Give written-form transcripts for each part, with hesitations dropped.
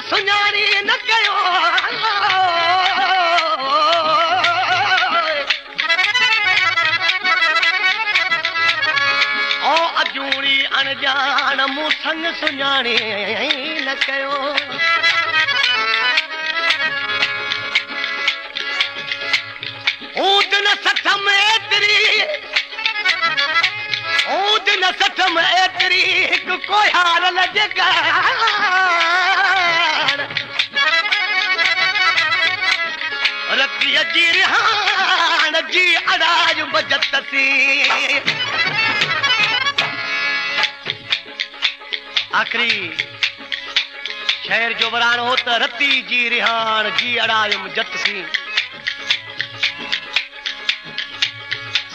सुञाणी न कयो ओ अजूणी अनजान मूं संग सुञाणी न कयो दिन सठ में एतरी हिकु कोई हार लजगा रतीअ जी रिहान जी अड़ाज बजत सी आखिरी शहर जो वरान हो त रती जी रिहान जी अड़ाज बजत सी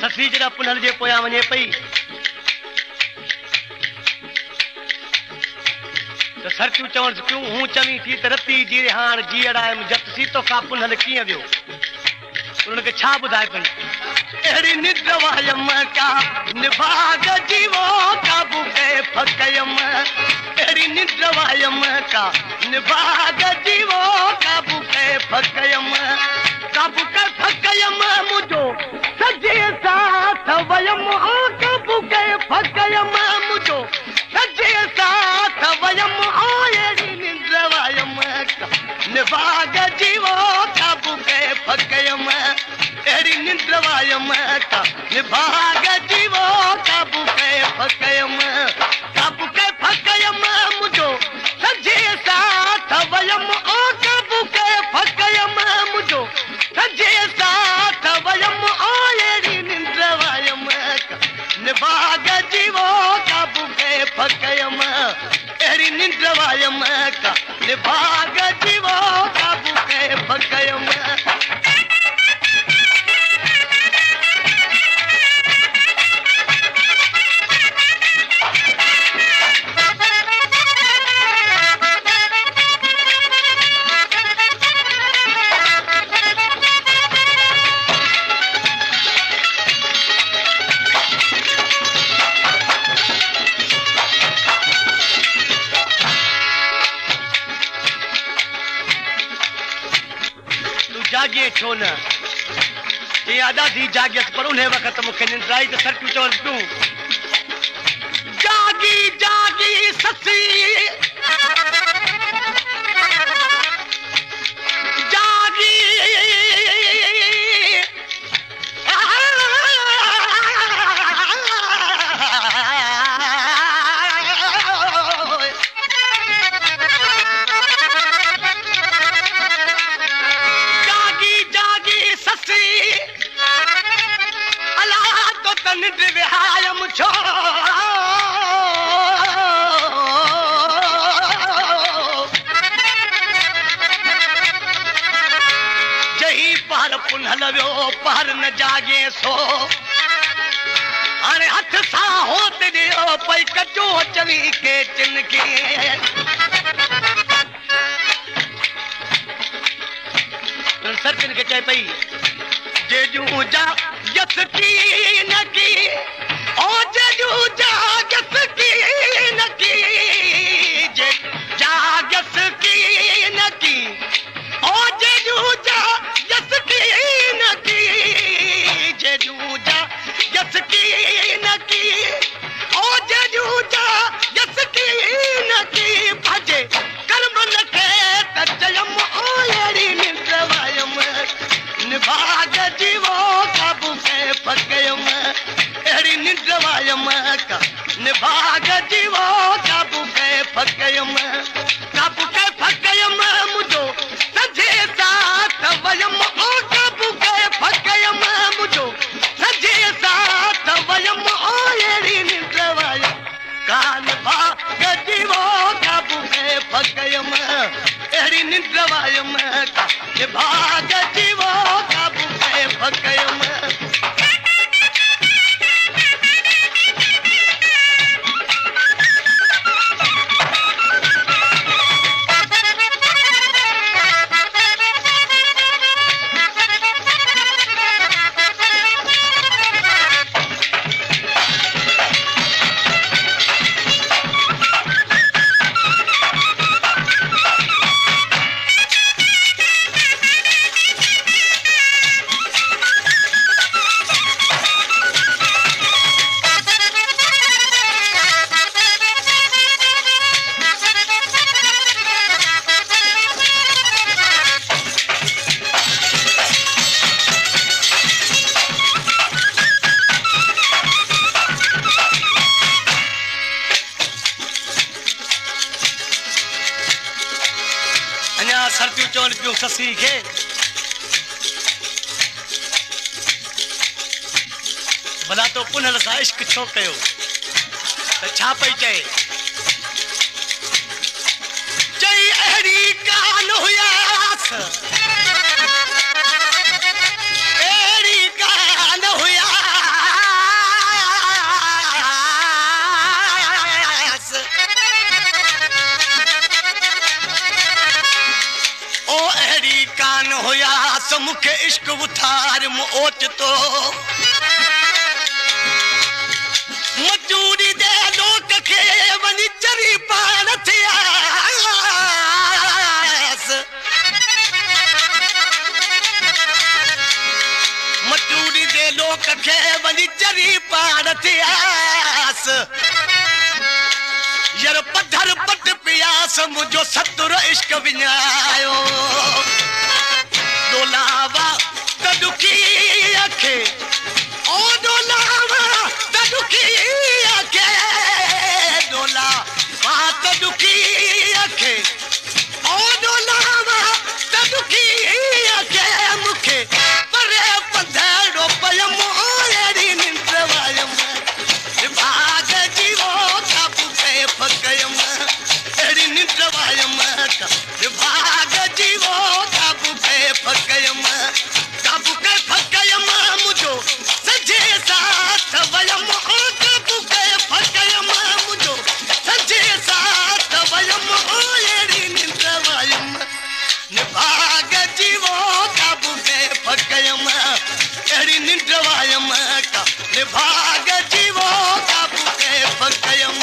ससी जरा पुनल जे पोयां वञे पई त सरचू चवण क्यों हूं चवी थी त रती जी रिहान जी अड़ाए जत सी तो का पुनल कीअं वियो उन्हनि खे छा ॿुधाए पई अहिड़ी निंड वायम का निभाग जीवो काबू के फकयम अहिड़ी निंड वायम का निभाग जीवो काबू के फकयम काबू के फकयम मुझो सजे साथ वयम काबू के फकयम मुझो सजे साथ वयम अहिड़ी निंड वायम का निभाग जीवो काबू के फकयम अहिड़ी निंड वायम का निभाग जीवो काबू के फकयम मुझो सजे साथ वयम काबू के फकयम मुझो सजे साथ वयम अहिड़ी निंड वायम का निभाग जीवो काबू के फकयम अहिड़ी निंड वायम का निभाग जीवो काबू के फकयम जागे छो न ये आदा थी जागियस पर उन्हें वक्त मुखे निंद्राई तो सर चवण तूं जागी जागी ससी जागी जही पार पुनल वियो पार न जागे सो हाणे हथ सां होत ॾियो पई कचो चवी के चिनकी सरकिन खे चए पई जेजू जा यस की न की ओ जेजू जा यस की न की जे जा यस की न की ओ जेजू जा यस की न की जेजू जा यस की न की ओ जेजू जा यस की न की भजे कर्मन के त चयम अहिड़ी निंड वायम निभाग जीवो काबू के फकयम अहिड़ी निंड वायम का निभाग जीवो काबू के फकयम मुझो सजे साथ वयम काबू के फकयम मुझो सजे साथ वयम अहिड़ी निंड वायम का निभाग जीवो काबू के फकयम अहिड़ी निंड वायम का निभाग जीवो काबू के फकयम सरतियूं चवनि पियूं ससी खे भला तो पुनल सां इश्क छो कयो त छा पई चए चई अहिड़ी कान हुयास अहिड़ी कान हुयास ओ अहिड़ी कान हुयास मूंखे इश्क उथार मूं ओचितो मजूरी दे लोक खे वञी चरी पाण थियास मजूरी दे लोक खे वञी चरी पाण थियास यार पत्थर पट पियास मुंहिंजो सतुर इश्क विञायो डोलावा त दुखी अखे ओ डोलावा त दुखी अखे डोलावा त दुखी अखे ओ डोलावा त दुखी अखे मूंखे परे पंधड़ो पयम अहिड़ी निंड वयम भाग जीवो काबू के फकयम अहिड़ी निंड वयम भाग जीवो काबू के फकयम काबू के फकयम मुंहिंजो सजे साथ वयम काबू के फकयम मुंहिंजो सजे साथ वयम अहिड़ी निंड वयम भाग जीवो काबू के फकयम अहिड़ी निंड वयम भाग जीवो काबू के फकयम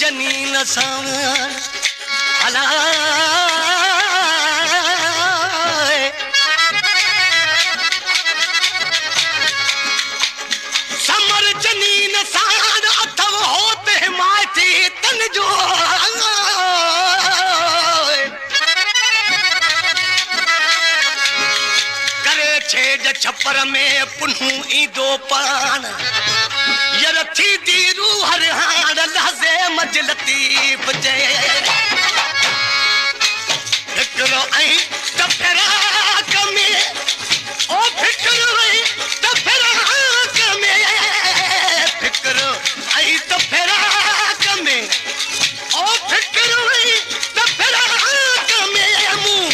जनीन सावन हला समर जनीन सावन अथव होत हिमायती तन जो करे छेज छपर में पुन्हू ईंदो पान यर थी दी रूह हर हार लहज़े मज लतीफ़ जे फिक्रो ऐं त फिराक में ओ फिक्रो ऐं त फिराक में फिक्रो ऐं त फिराक में ओ फिक्रो ऐं त फिराक में मूं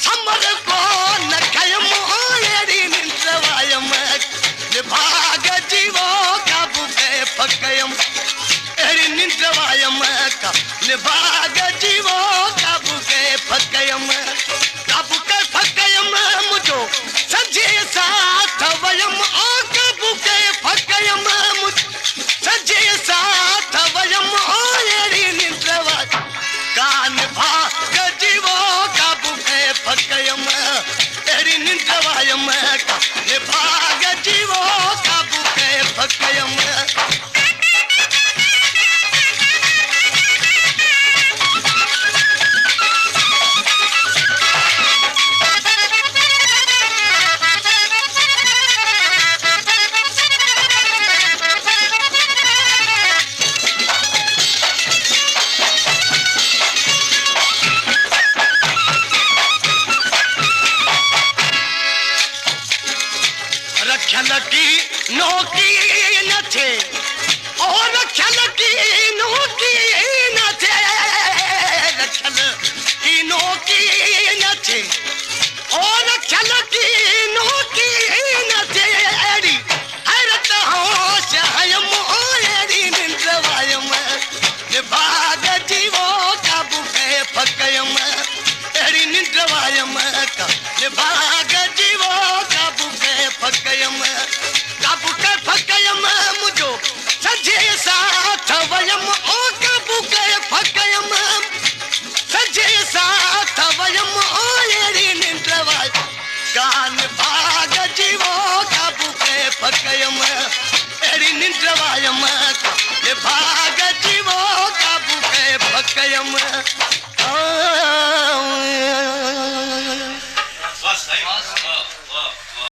समर को न कयम अहिड़ी निंड वयम भाग जीवो काबू के फकयम अहिड़ी निंड वयम भाग जीवो काबू के फकयम मुंहिंजो सजे साथ वयम काबू के फकयम सजे साथ वयम अहिड़ी निंड कान भाग जीवो काबू के फकयम अहिड़ी निंड वयम भाग जीवो काबू के फकयम रखल की नौकी न थे और रखल की नौकी न थे रखल की नौकी न थे और रखल की नौकी न थे एड़ी हैरत होश हयम अहिड़ी निंड वयम भाग जीवो काबू के फकयम अहिड़ी निंड वयम भाग जीवो काबू के फकयम मुंहिंजो निद्रवायम भाग जीवो का बुके भकयम